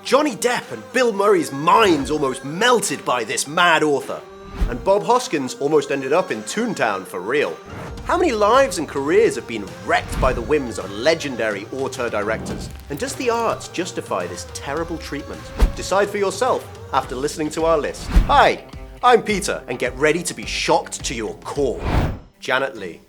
Johnny Depp and Bill Murray's minds almost melted by this mad author. And Bob Hoskins almost ended up in Toontown for real. How many lives and careers have been wrecked by the whims of legendary auteur-directors? And does the arts justify this terrible treatment? Decide for yourself after listening to our list. Hi, I'm Peter, and get ready to be shocked to your core. Janet Leigh.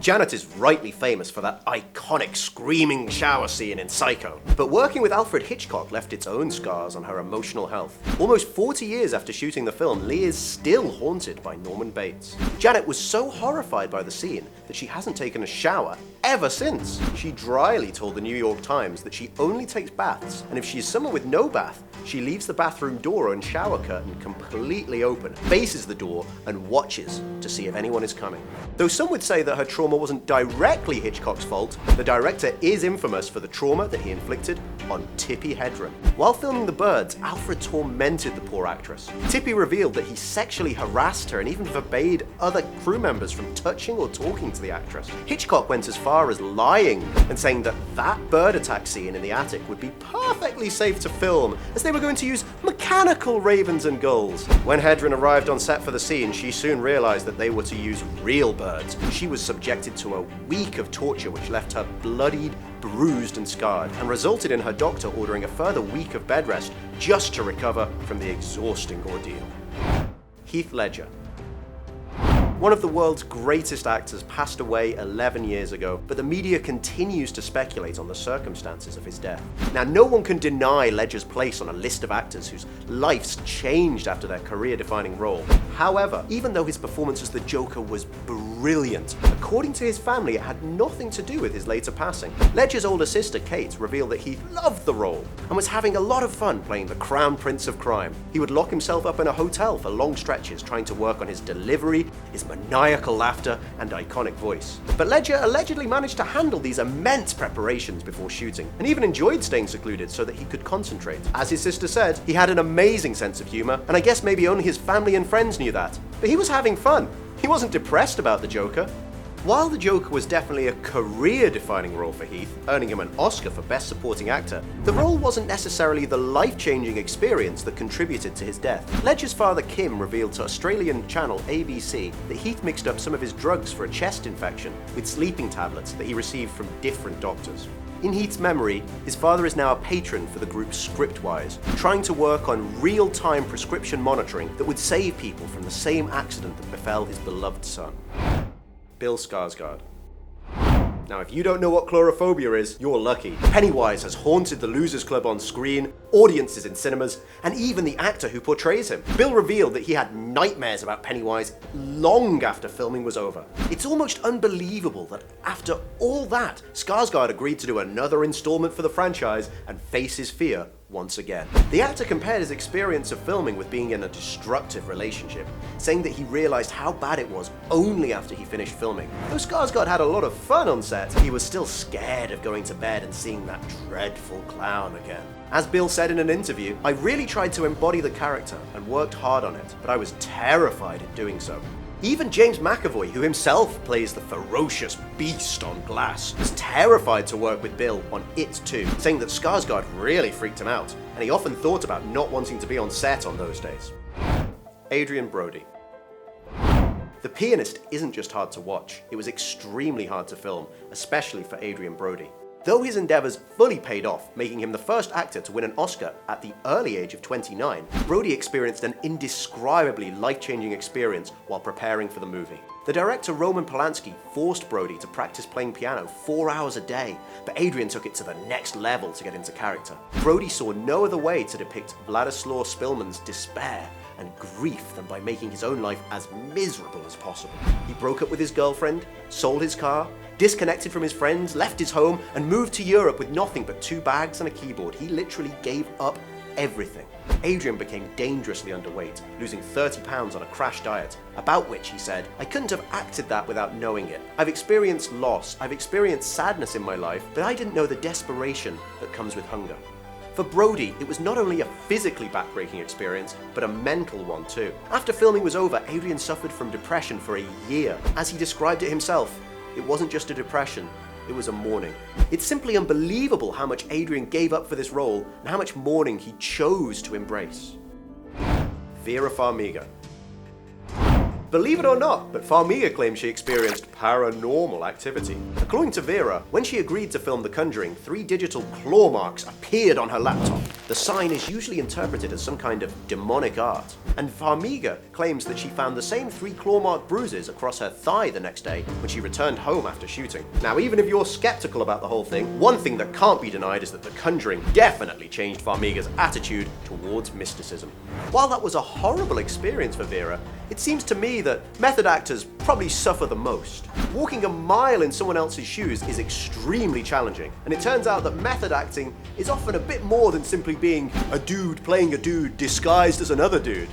Janet is rightly famous for that iconic screaming shower scene in Psycho. But working with Alfred Hitchcock left its own scars on her emotional health. Almost 40 years after shooting the film, Leigh is still haunted by Norman Bates. Janet was so horrified by the scene that she hasn't taken a shower ever since. She dryly told the New York Times that she only takes baths, and if she's somewhere with no bath, she leaves the bathroom door and shower curtain completely open, faces the door, and watches to see if anyone is coming. Though some would say that her trauma wasn't directly Hitchcock's fault, the director is infamous for the trauma that he inflicted on Tippi Hedren. While filming The Birds, Alfred tormented the poor actress. Tippi revealed that he sexually harassed her and even forbade other crew members from touching or talking to the actress. Hitchcock went as far as lying and saying that that bird attack scene in the attic would be perfectly safe to film, as they were going to use mechanical ravens and gulls. When Hedren arrived on set for the scene, she soon realized that they were to use real birds. She was subjected to a week of torture which left her bloodied, bruised and scarred, and resulted in her doctor ordering a further week of bed rest just to recover from the exhausting ordeal. Heath Ledger. One of the world's greatest actors passed away 11 years ago, but the media continues to speculate on the circumstances of his death. Now, no one can deny Ledger's place on a list of actors whose lives changed after their career-defining role. However, even though his performance as the Joker was brilliant, according to his family, it had nothing to do with his later passing. Ledger's older sister, Kate, revealed that he loved the role and was having a lot of fun playing the Crown Prince of Crime. He would lock himself up in a hotel for long stretches, trying to work on his delivery, his maniacal laughter, and iconic voice. But Ledger allegedly managed to handle these immense preparations before shooting, and even enjoyed staying secluded so that he could concentrate. As his sister said, he had an amazing sense of humor, and I guess maybe only his family and friends knew that. But he was having fun. He wasn't depressed about the Joker. While the Joker was definitely a career-defining role for Heath, earning him an Oscar for Best Supporting Actor, the role wasn't necessarily the life-changing experience that contributed to his death. Ledger's father Kim revealed to Australian channel ABC that Heath mixed up some of his drugs for a chest infection with sleeping tablets that he received from different doctors. In Heath's memory, his father is now a patron for the group Scriptwise, trying to work on real-time prescription monitoring that would save people from the same accident that befell his beloved son. Bill Skarsgård. Now, if you don't know what chlorophobia is, you're lucky. Pennywise has haunted the Losers Club on screen, audiences in cinemas, and even the actor who portrays him. Bill revealed that he had nightmares about Pennywise long after filming was over. It's almost unbelievable that after all that, Skarsgård agreed to do another installment for the franchise and face his fear once again. The actor compared his experience of filming with being in a destructive relationship, saying that he realized how bad it was only after he finished filming. Though Skarsgård had a lot of fun on set, he was still scared of going to bed and seeing that dreadful clown again. As Bill said in an interview, "I really tried to embody the character and worked hard on it, but I was terrified in doing so." Even James McAvoy, who himself plays the ferocious beast on Glass, was terrified to work with Bill on It Too, saying that Skarsgård really freaked him out, and he often thought about not wanting to be on set on those days. Adrien Brody. The Pianist isn't just hard to watch, it was extremely hard to film, especially for Adrien Brody. Though his endeavors fully paid off, making him the first actor to win an Oscar at the early age of 29, Brody experienced an indescribably life-changing experience while preparing for the movie. The director Roman Polanski forced Brody to practice playing piano 4 hours a day, but Adrien took it to the next level to get into character. Brody saw no other way to depict Vladislav Spilman's despair and grief than by making his own life as miserable as possible. He broke up with his girlfriend, sold his car, disconnected from his friends, left his home, and moved to Europe with nothing but 2 bags and a keyboard. He literally gave up everything. Adrien became dangerously underweight, losing 30 pounds on a crash diet, about which he said, "I couldn't have acted that without knowing it. I've experienced loss, I've experienced sadness in my life, but I didn't know the desperation that comes with hunger." For Brody, it was not only a physically backbreaking experience, but a mental one too. After filming was over, Adrien suffered from depression for a year. As he described it himself, it wasn't just a depression, it was a mourning. It's simply unbelievable how much Adrien gave up for this role and how much mourning he chose to embrace. Vera Farmiga. Believe it or not, but Farmiga claims she experienced paranormal activity. According to Vera, when she agreed to film The Conjuring, 3 digital claw marks appeared on her laptop. The sign is usually interpreted as some kind of demonic art. And Farmiga claims that she found the same 3 claw mark bruises across her thigh the next day when she returned home after shooting. Now, even if you're skeptical about the whole thing, one thing that can't be denied is that The Conjuring definitely changed Farmiga's attitude towards mysticism. While that was a horrible experience for Vera, it seems to me that method actors probably suffer the most. Walking a mile in someone else's shoes is extremely challenging, and it turns out that method acting is often a bit more than simply being a dude playing a dude disguised as another dude.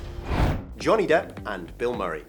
Johnny Depp and Bill Murray.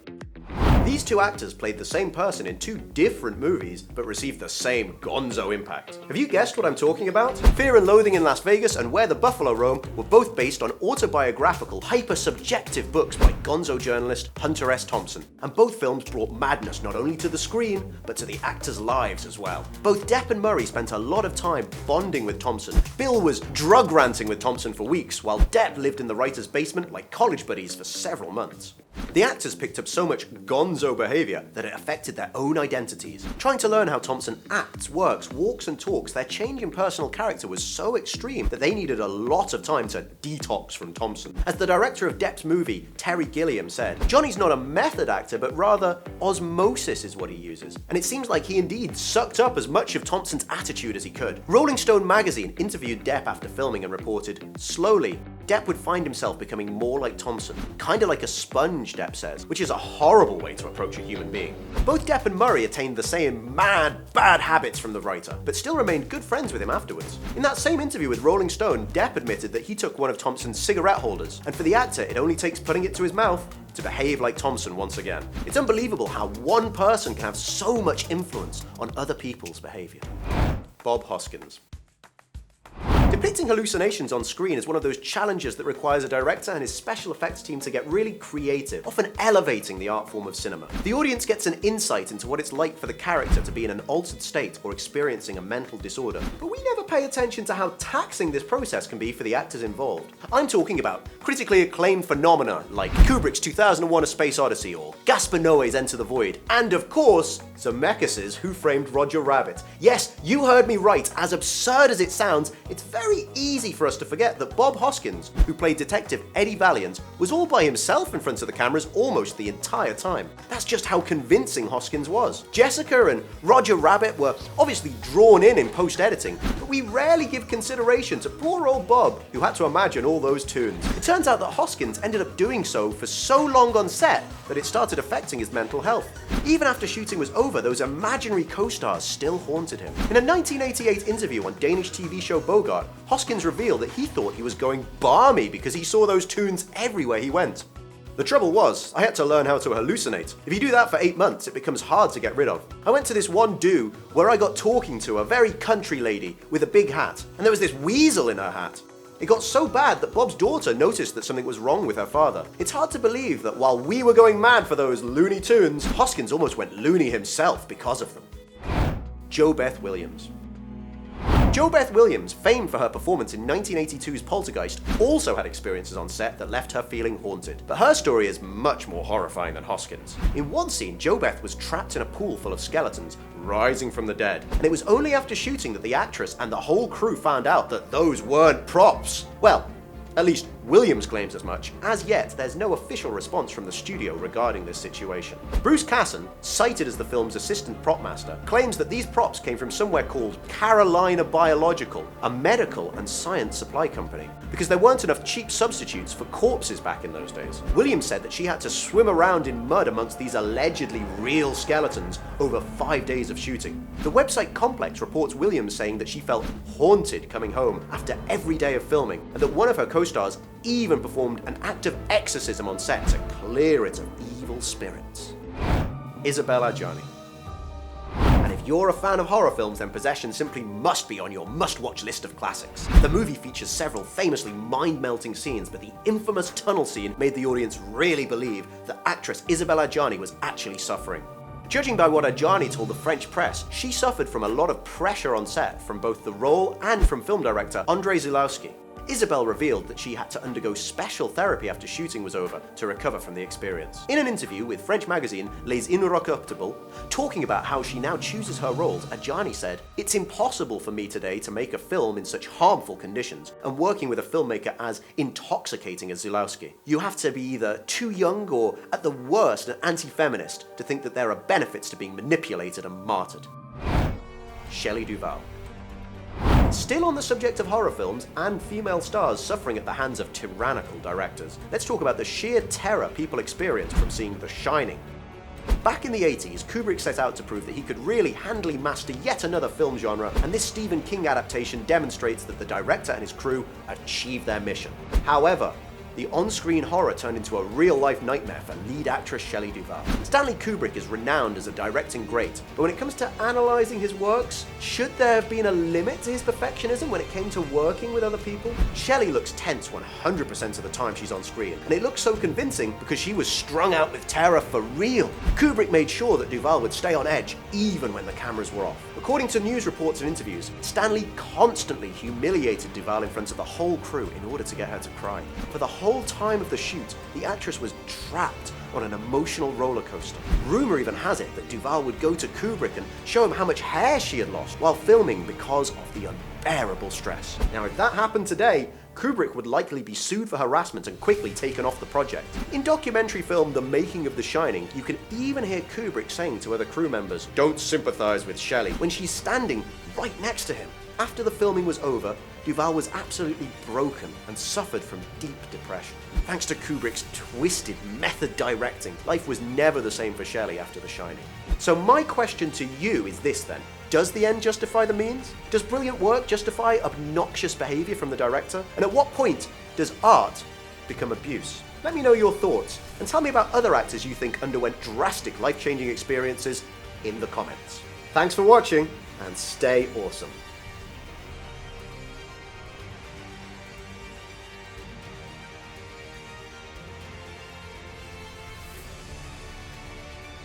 These 2 actors played the same person in 2 different movies, but received the same gonzo impact. Have you guessed what I'm talking about? Fear and Loathing in Las Vegas and Where the Buffalo Roam were both based on autobiographical, hyper-subjective books by gonzo journalist Hunter S. Thompson. And both films brought madness not only to the screen, but to the actors' lives as well. Both Depp and Murray spent a lot of time bonding with Thompson. Bill was drug ranting with Thompson for weeks, while Depp lived in the writer's basement like college buddies for several months. The actors picked up so much gonzo behavior that it affected their own identities. Trying to learn how Thompson acts, works, walks and talks, their change in personal character was so extreme that they needed a lot of time to detox from Thompson. As the director of Depp's movie, Terry Gilliam, said, Johnny's not a method actor, but rather osmosis is what he uses. And it seems like he indeed sucked up as much of Thompson's attitude as he could. Rolling Stone magazine interviewed Depp after filming and reported, slowly, Depp would find himself becoming more like Thompson, kinda like a sponge, Depp says, which is a horrible way to approach a human being. Both Depp and Murray attained the same mad, bad habits from the writer, but still remained good friends with him afterwards. In that same interview with Rolling Stone, Depp admitted that he took one of Thompson's cigarette holders, and for the actor, it only takes putting it to his mouth to behave like Thompson once again. It's unbelievable how one person can have so much influence on other people's behavior. Bob Hoskins. Depicting hallucinations on screen is one of those challenges that requires a director and his special effects team to get really creative, often elevating the art form of cinema. The audience gets an insight into what it's like for the character to be in an altered state or experiencing a mental disorder, but we never pay attention to how taxing this process can be for the actors involved. I'm talking about critically acclaimed phenomena like Kubrick's 2001: A Space Odyssey or Gaspar Noé's Enter the Void, and of course, Zemeckis' Who Framed Roger Rabbit. Yes, you heard me right. As absurd as it sounds, it's very easy for us to forget that Bob Hoskins, who played Detective Eddie Valiant, was all by himself in front of the cameras almost the entire time. That's just how convincing Hoskins was. Jessica and Roger Rabbit were obviously drawn in post-editing, but we rarely give consideration to poor old Bob, who had to imagine all those tunes. It turns out that Hoskins ended up doing so for so long on set that it started affecting his mental health. Even after shooting was over, those imaginary co-stars still haunted him. In a 1988 interview on Danish TV show Bogart, Hoskins revealed that he thought he was going balmy because he saw those tunes everywhere he went. The trouble was, I had to learn how to hallucinate. If you do that for 8 months, it becomes hard to get rid of. I went to this one do where I got talking to a very country lady with a big hat, and there was this weasel in her hat. It got so bad that Bob's daughter noticed that something was wrong with her father. It's hard to believe that while we were going mad for those Looney Tunes, Hoskins almost went loony himself because of them. Jobeth Williams. Jobeth Williams, famed for her performance in 1982's Poltergeist, also had experiences on set that left her feeling haunted. But her story is much more horrifying than Hoskins. In one scene, Jobeth was trapped in a pool full of skeletons, rising from the dead. And it was only after shooting that the actress and the whole crew found out that those weren't props. Well, at least Williams claims as much. As yet, there's no official response from the studio regarding this situation. Bruce Casson, cited as the film's assistant prop master, claims that these props came from somewhere called Carolina Biological, a medical and science supply company, because there weren't enough cheap substitutes for corpses back in those days. Williams said that she had to swim around in mud amongst these allegedly real skeletons over 5 days of shooting. The website Complex reports Williams saying that she felt haunted coming home after every day of filming, and that one of her co-stars even performed an act of exorcism on set to clear it of evil spirits. Isabelle Adjani. And if you're a fan of horror films, then Possession simply must be on your must-watch list of classics. The movie features several famously mind-melting scenes, but the infamous tunnel scene made the audience really believe that actress Isabelle Adjani was actually suffering. Judging by what Adjani told the French press, she suffered from a lot of pressure on set from both the role and from film director Andrzej Zulawski. Isabelle revealed that she had to undergo special therapy after shooting was over to recover from the experience. In an interview with French magazine Les Inrecuptibles, talking about how she now chooses her roles, Adjani said, "It's impossible for me today to make a film in such harmful conditions and working with a filmmaker as intoxicating as Zulawski. You have to be either too young or, at the worst, an anti-feminist to think that there are benefits to being manipulated and martyred." Shelley Duvall. Still on the subject of horror films and female stars suffering at the hands of tyrannical directors, let's talk about the sheer terror people experience from seeing The Shining. Back in the 80s, Kubrick set out to prove that he could really handily master yet another film genre, and this Stephen King adaptation demonstrates that the director and his crew achieved their mission. However, the on-screen horror turned into a real-life nightmare for lead actress Shelley Duvall. Stanley Kubrick is renowned as a directing great, but when it comes to analysing his works, should there have been a limit to his perfectionism when it came to working with other people? Shelley looks tense 100% of the time she's on screen, and it looks so convincing because she was strung out with terror for real. Kubrick made sure that Duvall would stay on edge even when the cameras were off. According to news reports and interviews, Stanley constantly humiliated Duvall in front of the whole crew in order to get her to cry. For the whole time of the shoot, the actress was trapped on an emotional roller coaster. Rumor even has it that Duvall would go to Kubrick and show him how much hair she had lost while filming because of the unbearable stress. Now, if that happened today, Kubrick would likely be sued for harassment and quickly taken off the project. In documentary film The Making of The Shining, you can even hear Kubrick saying to other crew members, "Don't sympathize with Shelley," when she's standing right next to him. After the filming was over, Duvall was absolutely broken and suffered from deep depression. Thanks to Kubrick's twisted method directing, life was never the same for Shelley after The Shining. So my question to you is this then. Does the end justify the means? Does brilliant work justify obnoxious behavior from the director? And at what point does art become abuse? Let me know your thoughts, and tell me about other actors you think underwent drastic life-changing experiences in the comments. Thanks for watching, and stay awesome.